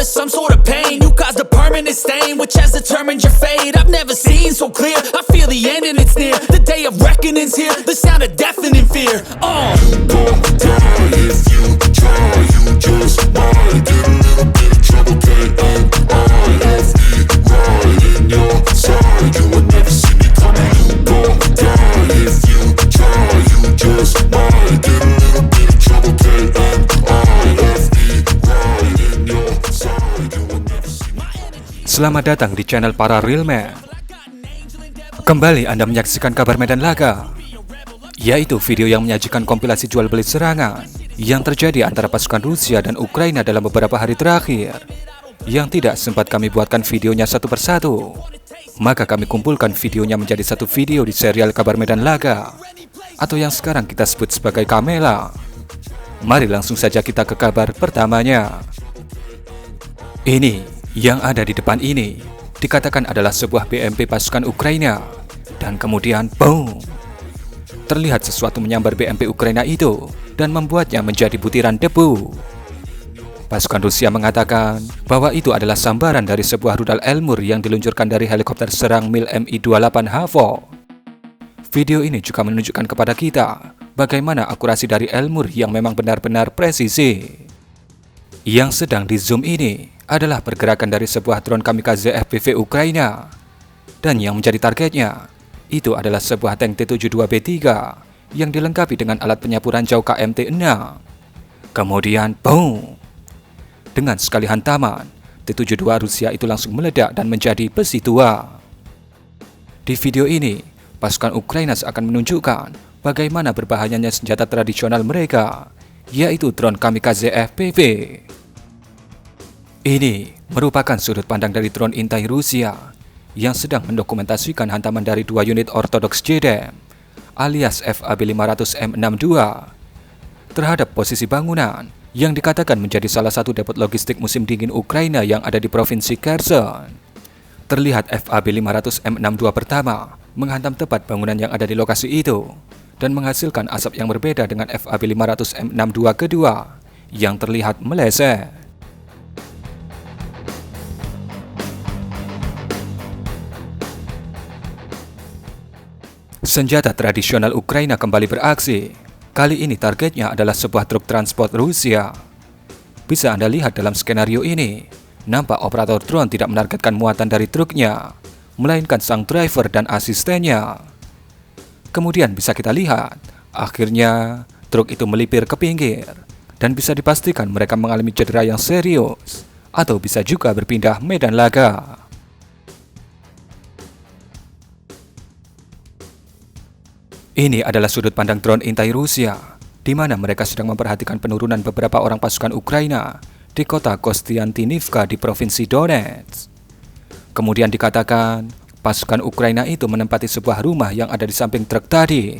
of some sort of pain. You caused a permanent stain, which has determined your fate. I've never seen so clear, I feel the end and it's near. The day of reckoning's here, the sound of deafening fear. You gon' die if you try, you just might get a little bit of trouble, K-N-I-F-E, right in your side. You would never see me coming. You gon' die if you try, you just might get a little bit of trouble, K-N-I-F-E, right in your side. You would never see me coming. Selamat datang di channel para Real Man. Kembali Anda menyaksikan kabar medan laga, yaitu video yang menyajikan kompilasi jual beli serangan yang terjadi antara pasukan Rusia dan Ukraina dalam beberapa hari terakhir, yang tidak sempat kami buatkan videonya satu persatu. Maka kami kumpulkan videonya menjadi satu video di serial kabar medan laga, atau yang sekarang kita sebut sebagai Kamela. Mari langsung saja kita ke kabar pertamanya. Ini yang ada di depan ini dikatakan adalah sebuah BMP pasukan Ukraina, dan kemudian boom, terlihat sesuatu menyambar BMP Ukraina itu dan membuatnya menjadi butiran debu. Pasukan Rusia mengatakan bahwa itu adalah sambaran dari sebuah rudal Elmur yang diluncurkan dari helikopter serang Mil Mi-28 Havo. Video ini juga menunjukkan kepada kita bagaimana akurasi dari Elmur yang memang benar-benar presisi. Yang sedang di zoom ini adalah pergerakan dari sebuah drone kamikaze FPV Ukraina, dan yang menjadi targetnya itu adalah sebuah tank T-72B3 yang dilengkapi dengan alat penyapu ranjau KMT-6. Kemudian boom, dengan sekali hantaman T-72 Rusia itu langsung meledak dan menjadi besi tua. Di video ini pasukan Ukraina seakan menunjukkan bagaimana berbahayanya senjata tradisional mereka, yaitu drone kamikaze FPV. Ini merupakan sudut pandang dari drone intai Rusia yang sedang mendokumentasikan hantaman dari dua unit ortodoks JDAM alias FAB-500M62 terhadap posisi bangunan yang dikatakan menjadi salah satu depot logistik musim dingin Ukraina yang ada di provinsi Kherson. Terlihat FAB-500M62 pertama menghantam tepat bangunan yang ada di lokasi itu dan menghasilkan asap yang berbeda dengan FAB-500M62 kedua yang terlihat meleset. Senjata tradisional Ukraina kembali beraksi. Kali ini targetnya adalah sebuah truk transport Rusia. Bisa Anda lihat dalam skenario ini, nampak operator drone tidak menargetkan muatan dari truknya, melainkan sang driver dan asistennya. Kemudian bisa kita lihat, akhirnya truk itu melipir ke pinggir, dan bisa dipastikan mereka mengalami cedera yang serius, atau bisa juga berpindah medan laga. Ini adalah sudut pandang drone intai Rusia, di mana mereka sedang memperhatikan penurunan beberapa orang pasukan Ukraina di kota Kostiantynivka di provinsi Donetsk. Kemudian dikatakan, pasukan Ukraina itu menempati sebuah rumah yang ada di samping truk tadi.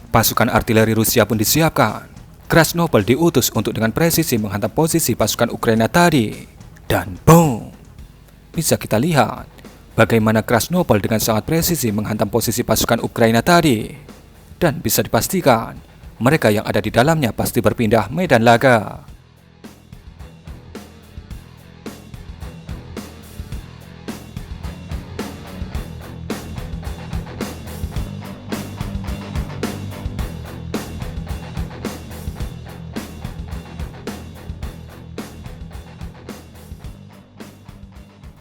Pasukan artileri Rusia pun disiapkan. Krasnopol diutus untuk dengan presisi menghantam posisi pasukan Ukraina tadi. Dan boom, bisa kita lihat bagaimana Krasnopol dengan sangat presisi menghantam posisi pasukan Ukraina tadi. Dan bisa dipastikan, mereka yang ada di dalamnya pasti berpindah medan laga.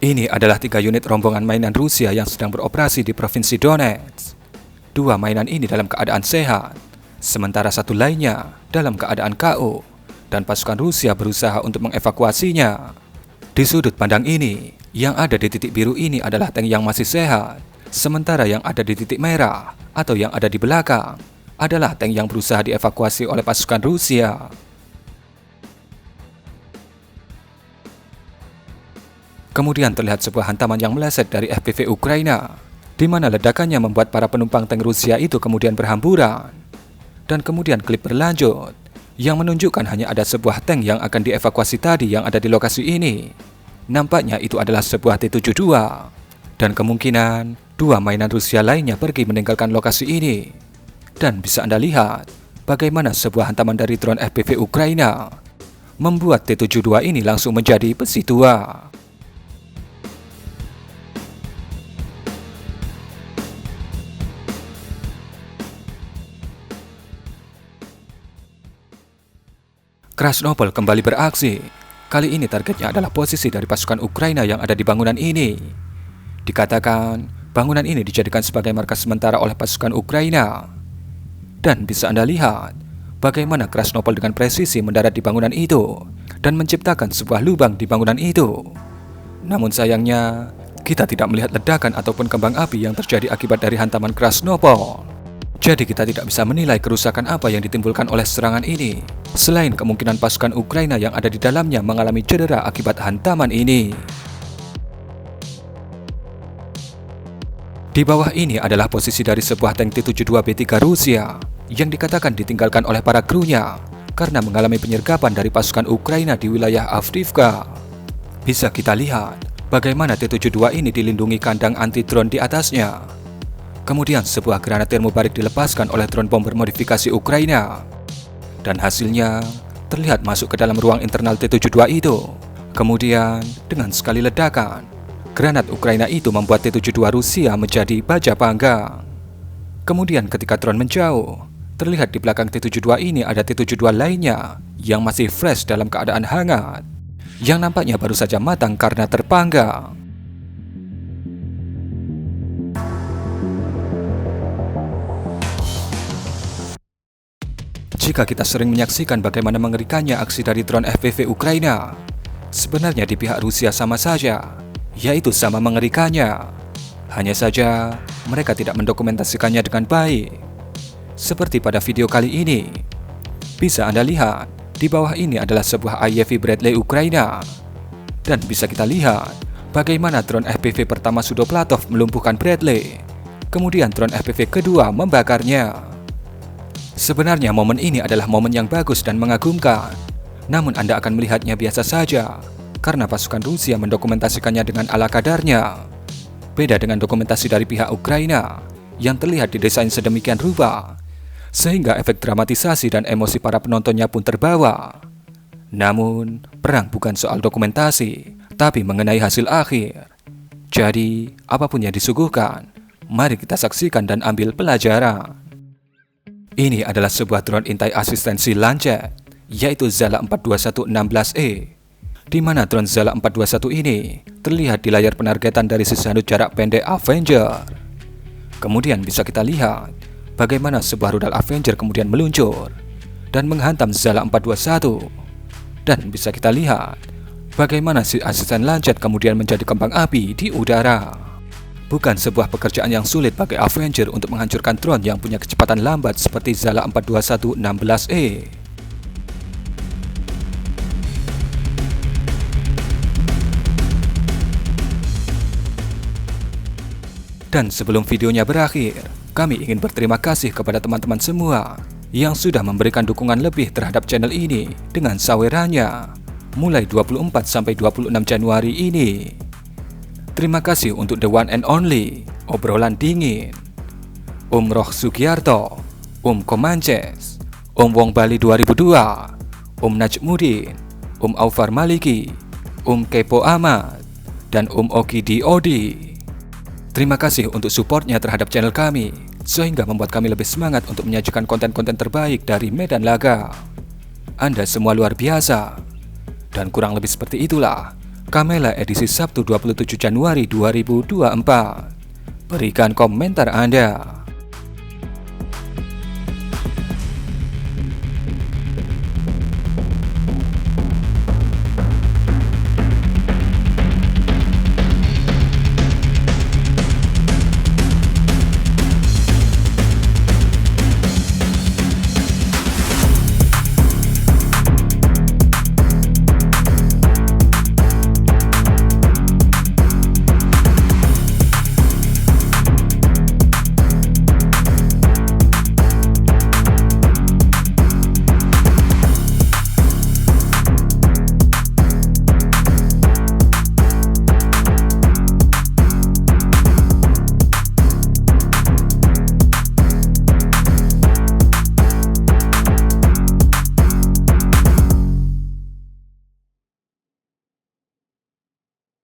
Ini adalah 3 unit rombongan mainan Rusia yang sedang beroperasi di provinsi Donetsk. 2 mainan ini dalam keadaan sehat, sementara 1 lainnya dalam keadaan KO, dan pasukan Rusia berusaha untuk mengevakuasinya. Di sudut pandang ini, yang ada di titik biru ini adalah tank yang masih sehat, sementara yang ada di titik merah atau yang ada di belakang adalah tank yang berusaha dievakuasi oleh pasukan Rusia. Kemudian terlihat sebuah hantaman yang meleset dari FPV Ukraina, di mana ledakannya membuat para penumpang tank Rusia itu kemudian berhamburan. Dan kemudian klip berlanjut, yang menunjukkan hanya ada sebuah tank yang akan dievakuasi tadi yang ada di lokasi ini. Nampaknya itu adalah sebuah T-72. Dan kemungkinan 2 mainan Rusia lainnya pergi meninggalkan lokasi ini. Dan bisa Anda lihat bagaimana sebuah hantaman dari drone FPV Ukraina membuat T-72 ini langsung menjadi besi tua. Krasnopol kembali beraksi. Kali ini targetnya adalah posisi dari pasukan Ukraina yang ada di bangunan ini. Dikatakan, bangunan ini dijadikan sebagai markas sementara oleh pasukan Ukraina. Dan bisa Anda lihat, bagaimana Krasnopol dengan presisi mendarat di bangunan itu dan menciptakan sebuah lubang di bangunan itu. Namun sayangnya, kita tidak melihat ledakan ataupun kembang api yang terjadi akibat dari hantaman Krasnopol. Jadi kita tidak bisa menilai kerusakan apa yang ditimbulkan oleh serangan ini, selain kemungkinan pasukan Ukraina yang ada di dalamnya mengalami cedera akibat hantaman ini. Di bawah ini adalah posisi dari sebuah tank T-72B3 Rusia yang dikatakan ditinggalkan oleh para krunya karena mengalami penyergapan dari pasukan Ukraina di wilayah Avdiivka. Bisa kita lihat bagaimana T-72 ini dilindungi kandang anti-drone di atasnya. Kemudian sebuah granat termobarik dilepaskan oleh drone bomber modifikasi Ukraina. Dan hasilnya terlihat masuk ke dalam ruang internal T-72 itu. Kemudian dengan sekali ledakan, granat Ukraina itu membuat T-72 Rusia menjadi baja panggang. Kemudian ketika drone menjauh, terlihat di belakang T-72 ini ada T-72 lainnya yang masih fresh dalam keadaan hangat, yang nampaknya baru saja matang karena terpanggang. Jika kita sering menyaksikan bagaimana mengerikannya aksi dari drone FPV Ukraina, sebenarnya di pihak Rusia sama saja, yaitu sama mengerikannya. Hanya saja, mereka tidak mendokumentasikannya dengan baik. Seperti pada video kali ini, bisa Anda lihat, di bawah ini adalah sebuah IFV Bradley Ukraina. Dan bisa kita lihat, bagaimana drone FPV pertama Sudoplatov melumpuhkan Bradley, kemudian drone FPV kedua membakarnya. Sebenarnya momen ini adalah momen yang bagus dan mengagumkan. Namun Anda akan melihatnya biasa saja, karena pasukan Rusia mendokumentasikannya dengan ala kadarnya. Beda dengan dokumentasi dari pihak Ukraina, yang terlihat didesain sedemikian rupa, sehingga efek dramatisasi dan emosi para penontonnya pun terbawa. Namun, perang bukan soal dokumentasi, tapi mengenai hasil akhir. Jadi, apapun yang disuguhkan, mari kita saksikan dan ambil pelajaran. Ini adalah sebuah drone intai asistensi Lancet, yaitu Zala 421-16E, di mana drone Zala 421 ini terlihat di layar penargetan dari sisandut jarak pendek Avenger. Kemudian bisa kita lihat bagaimana sebuah rudal Avenger kemudian meluncur dan menghantam Zala 421. Dan bisa kita lihat bagaimana si asisten Lancet kemudian menjadi kembang api di udara. Bukan sebuah pekerjaan yang sulit bagi Avenger untuk menghancurkan drone yang punya kecepatan lambat seperti Zala 421-16E. Dan sebelum videonya berakhir, kami ingin berterima kasih kepada teman-teman semua yang sudah memberikan dukungan lebih terhadap channel ini dengan sawerannya mulai 24-26 Januari ini. Terima kasih untuk the one and only Obrolan Dingin, Roh Sugiarto, Komances, Wong Bali 2002, Najmudin, Aufar Maliki, Kepo Ahmad, dan Oki Diodi. Terima kasih untuk supportnya terhadap channel kami, sehingga membuat kami lebih semangat untuk menyajikan konten-konten terbaik dari medan laga. Anda semua luar biasa. Dan kurang lebih seperti itulah Kamela edisi Sabtu 27 Januari 2024. Berikan komentar Anda.